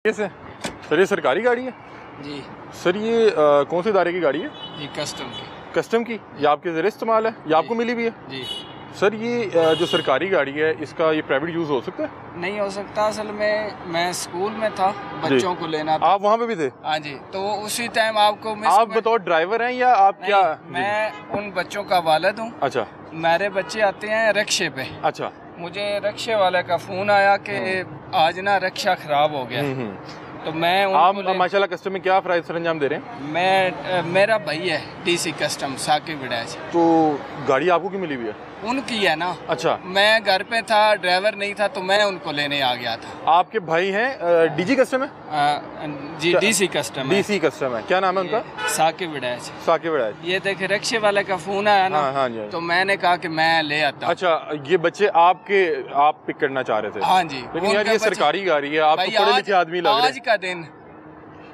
ये सर ये सरकारी गाड़ी है जी सर। ये कौन से इदारे की गाड़ी है? जी कस्टम की ये आपके ज़रिए इस्तेमाल है या आपको मिली भी है? जी सर ये जो सरकारी गाड़ी है इसका ये प्राइवेट यूज़ हो सकता है? नहीं हो सकता। असल में मैं स्कूल में था, बच्चों को लेना था। आप वहाँ पे भी थे? हाँ जी, तो उसी टाइम आपको आप बतौर ड्राइवर हैं या आप क्या? मैं उन बच्चों का वालिद हूँ। अच्छा। मेरे बच्चे आते हैं रिक्शे पे। अच्छा। मुझे रिक्शे वाले का फ़ोन आया कि आज ना रिक्शा ख़राब हो गया। तो मैं आप माशाल्लाह कस्टम में क्या फ़राइज़ सरंजाम दे रहे हैं? मेरा भाई है डीसी कस्टम साकिब विडाज। तो गाड़ी आपको क्यों मिली हुई है? उनकी है ना। अच्छा। मैं घर पे था, ड्राइवर नहीं था, तो मैं उनको लेने आ गया था। आपके भाई हैं डीजी कस्टम है? जी डीसी कस्टम है। डीसी कस्टम है, क्या नाम है उनका? साकिब विडाज। साकिब विडाज। ये देखे रिक्शे वाले का फोन आया ना। हाँ जी। तो मैंने कहा कि मैं ले आता। अच्छा, ये बच्चे आप पिक करना चाह रहे थे? हाँ जी। लेकिन यार ये सरकारी गाड़ी है, आप तो पढ़े लिखे आदमी लग रहे हैं। आज का दिन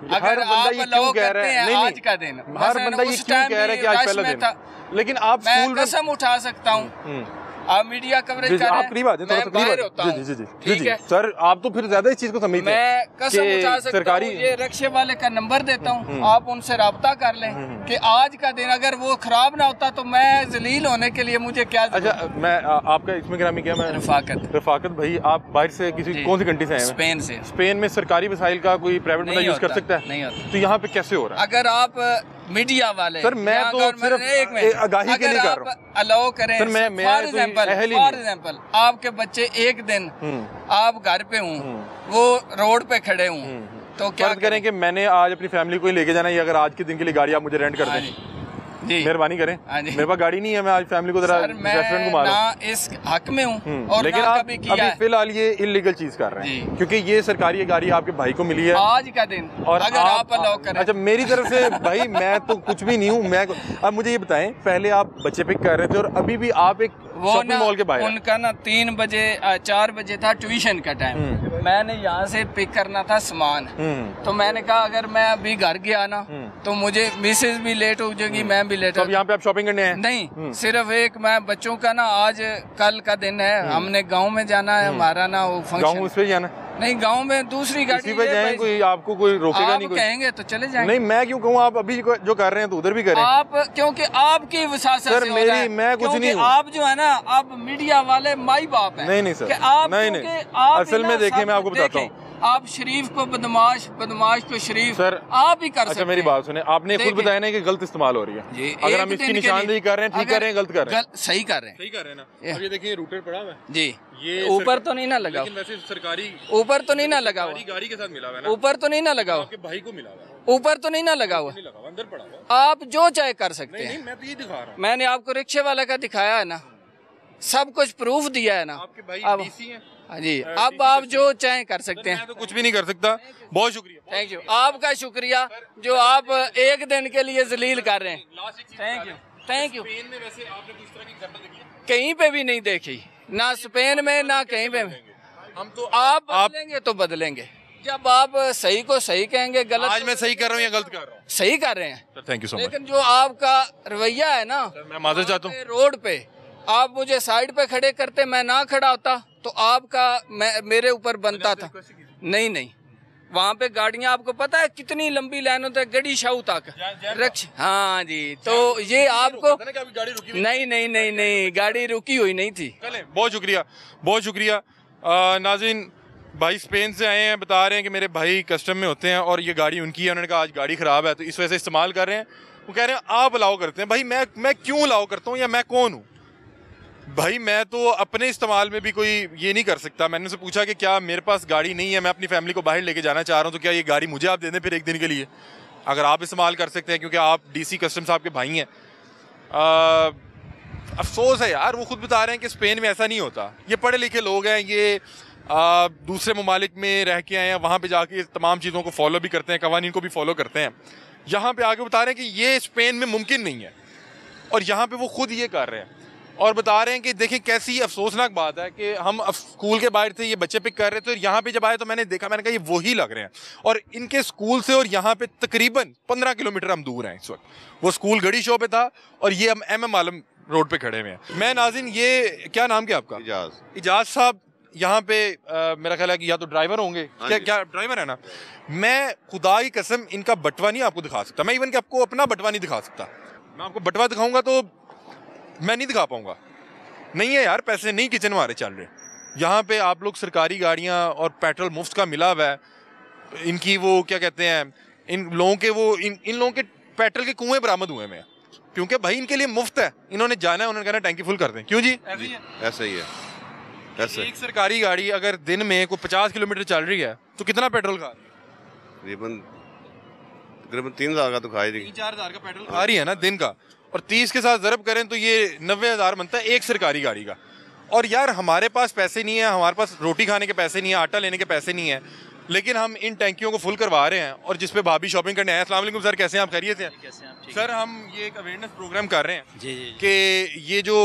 हर बंदा ये क्यों कह रहा है? नहीं, आज का दिन हर बंदा ये क्यों कह रहा है कि आज पहला दिन? लेकिन आप स्कूल में कसम उठा सकता हूँ। आप मीडिया कवरेज कर रहे हैं, आप करीब आ जाए, थोड़ा सा करीब आ जाए। जी ठीक है सर, आप तो फिर ज्यादा इस चीज को समझते हैं। मैं कसम उठा सकता हूँ, ये रिक्शे वाले का नंबर देता हूँ, आप उनसे राब्ता कर लें कि आज का दिन अगर वो खराब ना होता तो मैं जलील होने के लिए मुझे क्या। अच्छा, मैं आपका इसमें ग्रामी क्या? मैं रफाकत भाई, आप बाहर से कौन सी कंट्री से आए हैं? स्पेन से। स्पेन में सरकारी वसाइल का कोई प्राइवेट बंदा यूज कर सकता है? नहीं होता। तो यहाँ पे कैसे हो रहा है? अगर आप मीडिया वाले सर, मैं तो सिर्फ आगाही के लिए कर रहा हूँ। अलाउ करें सर, फॉर एग्जाम्पल आपके बच्चे एक दिन आप घर पे हूँ, वो रोड पे खड़े हूँ, तो क्या करें कि मैंने आज अपनी फैमिली को ही लेके जाना है, अगर आज के दिन के लिए गाड़ी आप मुझे रेंट कर दें? मेहरबानी करें। मेरे पास गाड़ी नहीं है, मैं आज फैमिली को जरा रेस्टोरेंट घुमा रहा हूँ। इस हक में हूँ, लेकिन आप अभी फिलहाल ये इलीगल चीज कर रहे हैं क्योंकि ये सरकारी गाड़ी आपके भाई को मिली है आज का दिन, और अगर आप अलाउ करें। अच्छा, मेरी तरफ से भाई मैं तो कुछ भी नहीं हूँ। मैं अब मुझे ये बताएं, पहले आप बच्चे पिक कर रहे थे और अभी भी आप एक शॉपिंग मॉल के बाहर। उनका ना 3 बजे 4 बजे था ट्यूशन का टाइम। मैंने यहाँ से पिक करना था सामान, तो मैंने कहा अगर मैं अभी घर गया ना तो मुझे मिसेज भी लेट हो जाएगी, मैं भी लेट। तो अब यहाँ पे आप शॉपिंग करने हैं? नहीं, सिर्फ एक मैं बच्चों का ना आज कल का दिन है, हमने गांव में जाना है, हमारा ना वो फंक्शन। गांव उस पे जाना? नहीं, गांव में दूसरी गाड़ी पे जाएं, कोई आपको कोई रोकेगा नहीं? कोई कहेंगे तो चले जाएंगे। नहीं, मैं क्यों कहूँ, आप अभी जो कर रहे हैं तो उधर भी करें आप, क्योंकि आपकी वसासत सर, मेरी मैं कुछ नहीं हूँ। आप जो है ना, आप मीडिया वाले माई बाप हैं। नहीं सर, नहीं, असल में देखिए मैं आपको बताता हूँ, आप शरीफ को बदमाश, बदमाश को शरीफ, सर आप ही कर सकते हैं। अच्छा, मेरी बात सुने, आपने खुद बताया ना कि गलत इस्तेमाल हो रही है। अगर हम इसकी निशानदेही कर रहे हैं, ठीक कर रहे हैं, गलत कर रहे हैं? सही कर रहे हैं ना। अब ये देखिए रूटर पड़ा हुआ है जी, ये ऊपर तो नहीं ना लगा, लेकिन वैसे सरकारी ऊपर तो नहीं ना लगा हुआ, गाड़ी के साथ मिला हुआ है ना, ऊपर तो नहीं ना लगा हुआ, आपके भाई को मिला हुआ है, ऊपर तो नहीं ना लगा हुआ, अंदर पड़ा हुआ। आप जो चाहे कर सकते हैं। मैं तो ये दिखा रहा हूँ, मैंने आपको रिक्शे वाले का दिखाया है ना, सब कुछ प्रूफ दिया है ना। आपके भाई डीसी हैं? हाँ जी, अब आप जो चाहे कर सकते हैं। मैं तो कुछ भी नहीं कर सकता। बहुत शुक्रिया। थैंक यू, आपका शुक्रिया जो आप एक दिन के लिए जलील कर रहे हैं। Thank you. स्पेन में वैसे आपने कुछ तरह की घटना देखी है? कहीं पे भी नहीं देखी, ना स्पेन में ना कहीं पे। हम तो आप बदलेंगे तो बदलेंगे, जब आप सही को सही कहेंगे। गलत आज मैं सही कर रहा हूँ या गलत कर रहा हूँ? सही कर रहे हैं। Thank you so much. लेकिन जो आपका रवैया है ना, मैं माजूर चाहता हूँ। रोड पे आप मुझे साइड पे खड़े करते, मैं ना खड़ा होता तो आपका मेरे ऊपर बनता था। नहीं, वहाँ पे गाड़ियाँ, आपको पता है कितनी लंबी लाइन होता है, गड़ी शाहू तक रक्ष। हाँ जी, तो ये आपको नहीं, गाड़ी रुकी हुई नहीं थी। चलें, बहुत शुक्रिया। नाज़रीन, भाई स्पेन से आए हैं, बता रहे हैं कि मेरे भाई कस्टम में होते हैं और ये गाड़ी उनकी है। उन्होंने कहा आज गाड़ी ख़राब है तो इस वजह से इस्तेमाल कर रहे हैं। वो कह रहे हैं आप अलाउ करते हैं। भाई मैं क्यों अलाउ करता हूँ या मैं कौन हूँ? भाई मैं तो अपने इस्तेमाल में भी कोई ये नहीं कर सकता। मैंने उनसे पूछा कि क्या मेरे पास गाड़ी नहीं है, मैं अपनी फैमिली को बाहर लेके जाना चाह रहा हूँ, तो क्या ये गाड़ी मुझे आप दे दें फिर एक दिन के लिए? अगर आप इस्तेमाल कर सकते हैं क्योंकि आप डीसी कस्टम साहब के भाई हैं। अफसोस है यार, वो खुद बता रहे हैं कि स्पेन में ऐसा नहीं होता। ये पढ़े लिखे लोग हैं, ये दूसरे ममालिक में रह के आए हैं, वहाँ पे जाके तमाम चीज़ों को फॉलो भी करते हैं, कवानीन को भी फॉलो करते हैं। यहाँ पे आगे बता रहे हैं कि ये स्पेन में मुमकिन नहीं है और यहाँ पे वो खुद ये कर रहे हैं और बता रहे हैं कि देखें कैसी अफसोसनाक बात है कि हम स्कूल के बाहर थे, ये बच्चे पिक कर रहे थे और यहाँ पे जब आए तो मैंने देखा, मैंने कहा ये वही लग रहे हैं। और इनके स्कूल से और यहाँ पे तकरीबन 15 किलोमीटर हम दूर हैं इस वक्त। वो स्कूल गड़ी शो पे था और ये हम MM आलम रोड पे खड़े हुए हैं। मैं नाज़रीन, ये क्या नाम क्या आपका? इजाज। इजाज साहब, यहाँ पे मेरा ख्याल है कि या तो ड्राइवर होंगे, क्या ड्राइवर है ना, मैं खुदा की कसम इनका बटवा नहीं आपको दिखा सकता, मैं इवन कि आपको अपना बटवा नहीं दिखा सकता। मैं आपको बटवा दिखाऊंगा तो मैं नहीं दिखा पाऊंगा, नहीं है यार, पैसे नहीं किचन हमारे चल रहे। यहाँ पे आप लोग सरकारी गाड़ियाँ और पेट्रोल मुफ्त का मिला हुआ है, इनकी वो क्या कहते हैं, इन लोगों के वो इन लोगों के पेट्रोल के कुएं बरामद हुए हैं, क्योंकि भाई इनके लिए मुफ्त है, इन्होंने जाना है, उन्होंने कहना टैंकी फुल कर दें। क्यों जी? ऐसा ही है। ऐसा एक सरकारी गाड़ी अगर दिन में कोई 50 किलोमीटर चल रही है तो कितना पेट्रोल खा रही है? तकरीबन 3,000 का तो खा रही है, 3-4 हज़ार का पेट्रोल खा रही है ना दिन का, और 30 के साथ ज़रब करें तो ये 90,000 बनता है एक सरकारी गाड़ी का। और यार हमारे पास पैसे नहीं है, हमारे पास रोटी खाने के पैसे नहीं है, आटा लेने के पैसे नहीं है, लेकिन हम इन टैंकियों को फुल करवा रहे हैं। और जिस पे भाभी शॉपिंग करने आए। अस्सलाम वालेकुम सर, कैसे हैं आप? खैरियत हैं सर? हम ये एक अवेयरनेस प्रोग्राम कर रहे हैं कि ये जो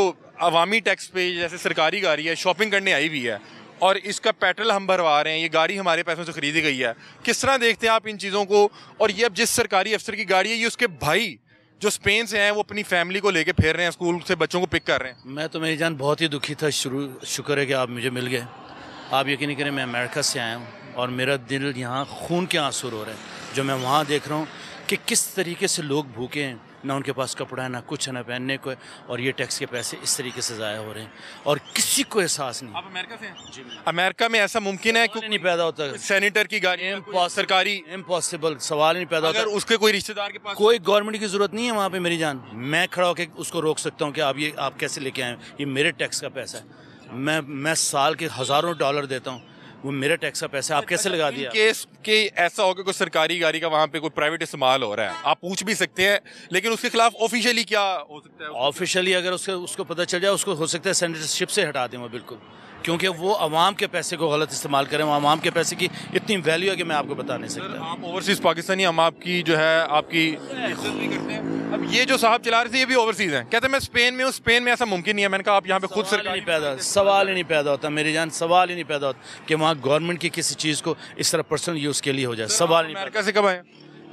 अवामी टैक्स पे जैसे सरकारी गाड़ी है शॉपिंग करने आई हुई है और इसका पेट्रोल हम भरवा रहे हैं, ये गाड़ी हमारे पैसों से खरीदी गई है, किस तरह देखते हैं आप इन चीज़ों को? और ये अब जिस सरकारी अफसर की गाड़ी है, ये उसके भाई जो स्पेन से हैं वो अपनी फैमिली को लेके फिर रहे हैं, स्कूल से बच्चों को पिक कर रहे हैं। मैं तो मेरी जान बहुत ही दुखी था, शुक्र है कि आप मुझे मिल गए। आप यकीन नहीं करें, मैं अमेरिका से आया हूँ और मेरा दिल यहाँ खून के आंसू रो रहे हैं जो मैं वहाँ देख रहा हूँ कि किस तरीके से लोग भूखे हैं, ना उनके पास कपड़ा है, ना कुछ है, ना पहनने को है, और ये टैक्स के पैसे इस तरीके से ज़ाया हो रहे हैं और किसी को एहसास नहीं। आप अमेरिका से हैं? जी। अमेरिका में ऐसा मुमकिन है नहीं पैदा होता, सेनेटर की गाड़ी सरकारी, इम्पॉसिबल, सवाल नहीं पैदा होता। अगर उसके कोई रिश्तेदार के पास, कोई गवर्नमेंट की जरूरत नहीं है वहाँ पे मेरी जान, मैं खड़ा होकर उसको रोक सकता हूँ कि आप कैसे लेके आए, ये मेरे टैक्स का पैसा है, मैं साल के हज़ारों डॉलर देता हूँ, वो मेरे टैक्स का पैसा आप कैसे लगा दिया? केस के ऐसा हो कि कोई सरकारी गाड़ी का वहाँ पे कोई प्राइवेट इस्तेमाल हो रहा है, आप पूछ भी सकते हैं, लेकिन उसके खिलाफ ऑफिशियली क्या हो सकता है? ऑफिशियली अगर उसको पता चल जाए, उसको हो सकता है सेनेटरशिप से हटा दें वो, बिल्कुल, क्योंकि वो अवाम के पैसे को गलत इस्तेमाल करें। वो अवाम के पैसे की इतनी वैल्यू है कि मैं आपको बता नहीं सकता। आप ओवरसीज़ पाकिस्तानी, हम आपकी जो है आपकी इज्जत नहीं करते हैं। अब ये जो साहब चला रहे थे ये भी ओवरसीज़ हैं, कहते हैं मैं स्पेन में हूँ, स्पेन में ऐसा मुमकिन नहीं है। मैंने कहा आप यहाँ पे खुद सवाल ही नहीं पैदा होता मेरी जान, सवाल ही नहीं पैदा होता कि वहाँ गवर्नमेंट की किसी चीज़ को इस तरह पर्सनल यूज़ के लिए हो जाए। सवाल नहीं। अमेरिका से कब आए?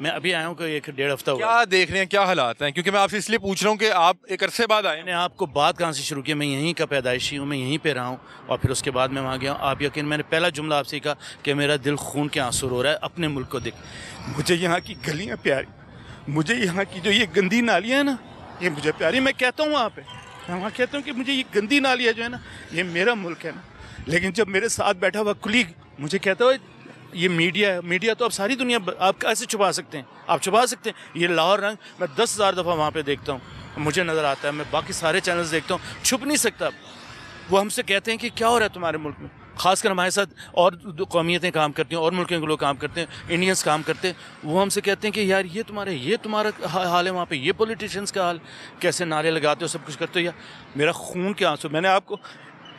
मैं अभी आया हूँ कोई 1-1.5 हफ्ता हुआ। क्या देख रहे हैं, क्या हालात हैं? क्योंकि मैं आपसे इसलिए पूछ रहा हूँ कि आप एक अरसे बाद आए। मैंने आपको बात कहाँ से शुरू की, मैं यहीं का पैदाइशी हूँ, मैं यहीं पे रहा हूँ और फिर उसके बाद मैं वहाँ गया हूँ। आप यकीन, मैंने पहला जुमला आपसे कहा कि मेरा दिल खून के आंसू रो रहा है अपने मुल्क को देख। मुझे यहाँ की गलियाँ प्यारी, मुझे यहाँ की जो ये गंदी नालियाँ हैं ना, ये मुझे प्यारी। मैं कहता हूँ वहाँ पर, मैं वहाँ कहता हूँ कि मुझे ये गंदी नालियाँ जो है ना, ये मेरा मुल्क है ना। लेकिन जब मेरे साथ बैठा हुआ कुलीग मुझे कहता हुआ ये मीडिया है, मीडिया तो आप सारी दुनिया आप कैसे छुपा सकते हैं? आप छुपा सकते हैं? ये लाहौर रंग मैं 10,000 दफ़ा वहाँ पे देखता हूँ, मुझे नज़र आता है, मैं बाकी सारे चैनल्स देखता हूँ, छुप नहीं सकता। वो हमसे कहते हैं कि क्या हो रहा है तुम्हारे मुल्क में, खासकर हमारे साथ और कौमियतें काम करती हैं और मुल्कों के लोग काम करते हैं, इंडियंस काम करते हैं। वो हमसे कहते हैं कि यार ये तुम्हारा हाल है वहाँ पे, ये पॉलिटिशियंस का हाल, कैसे नारे लगाते हो, सब कुछ करते हो। यार मेरा खून के आंसू, मैंने आपको,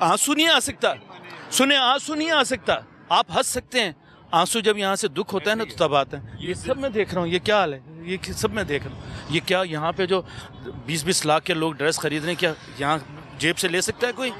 आंसू नहीं आ सकता, सुने, आंसू नहीं आ सकता। आप हंस सकते हैं, आंसू जब यहाँ से दुख होता है ना तो तब आता है। ये सब मैं देख रहा हूँ, ये क्या हाल है, ये सब मैं देख रहा हूँ। ये क्या यहाँ पे जो 20-20 लाख के लोग ड्रेस खरीद रहे हैं, क्या यहाँ जेब से ले सकता है कोई?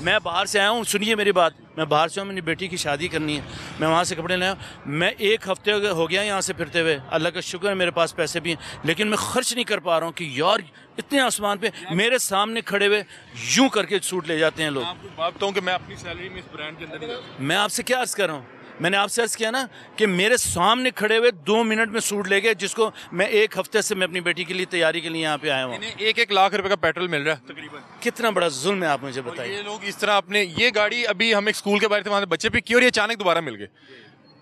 मैं बाहर से आया हूँ, सुनिए मेरी बात, मैं बाहर से हूँ, मेरी बेटी की शादी करनी है, मैं वहाँ से कपड़े लाया। मैं 1 हफ्ते हो गया यहाँ से फिरते हुए, अल्लाह का शुक्र है मेरे पास पैसे भी हैं, लेकिन मैं खर्च नहीं कर पा रहा हूँ कि यार इतने आसमान पे मेरे सामने खड़े हुए यूं करके सूट ले जाते हैं लोग। आपको बात बताऊं कि मैं अपनी सैलरी में इस ब्रांड के अंदर नहीं। मैं आपसे क्या अर्ज कर रहा हूँ, मैंने आपसे अर्ज किया ना कि मेरे सामने खड़े हुए 2 मिनट में सूट ले गए, जिसको मैं 1 हफ्ते से मैं अपनी बेटी के लिए तैयारी के लिए यहाँ पे आया हूँ। 1-1 लाख रुपए का पेट्रोल मिल रहा है तकरीबन। कितना बड़ा जुल्म है, आप मुझे बताइए। ये लोग इस तरह अपने, ये गाड़ी अभी हम एक स्कूल के बाहर थे, वहाँ से बच्चे पिक किए और ये अचानक दोबारा मिल गए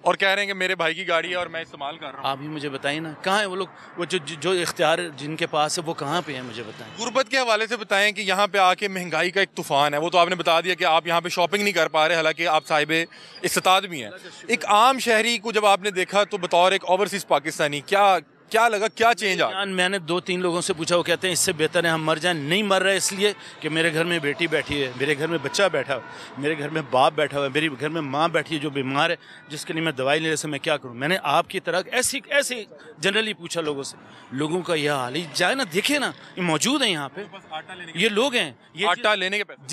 और कह रहे हैं कि मेरे भाई की गाड़ी है और मैं इस्तेमाल कर रहा हूँ। आप ही मुझे बताइए ना, कहाँ है वो लोग, वो जो इख्तियार जिनके पास है वो कहाँ पे है, मुझे बताएं। गुर्बत के हवाले से बताएं कि यहाँ पे आके महंगाई का एक तूफान है। वो तो आपने बता दिया कि आप यहाँ पे शॉपिंग नहीं कर पा रहे, हालांकि आप साहिबे इस्तात भी हैं। एक आम शहरी को जब आपने देखा तो बतौर एक ओवरसीज पाकिस्तानी क्या लगा, क्या चेंज आ? मैंने 2-3 लोगों से पूछा, वो कहते हैं इससे बेहतर है हम मर जाएं। नहीं मर रहे इसलिए कि मेरे घर में बेटी बैठी है, मेरे घर में बच्चा बैठा है, मेरे घर में बाप बैठा हुआ है, मेरे घर में माँ बैठी है जो बीमार है, जिसके लिए मैं दवाई लेने से मैं क्या करूँ। मैंने आपकी तरह ऐसे जनरली पूछा लोगों से, लोगों का यह हाल ही जाए ना, देखे ना, ये मौजूद है यहाँ पे, ये लोग हैं, ये आटा लेने के पैसे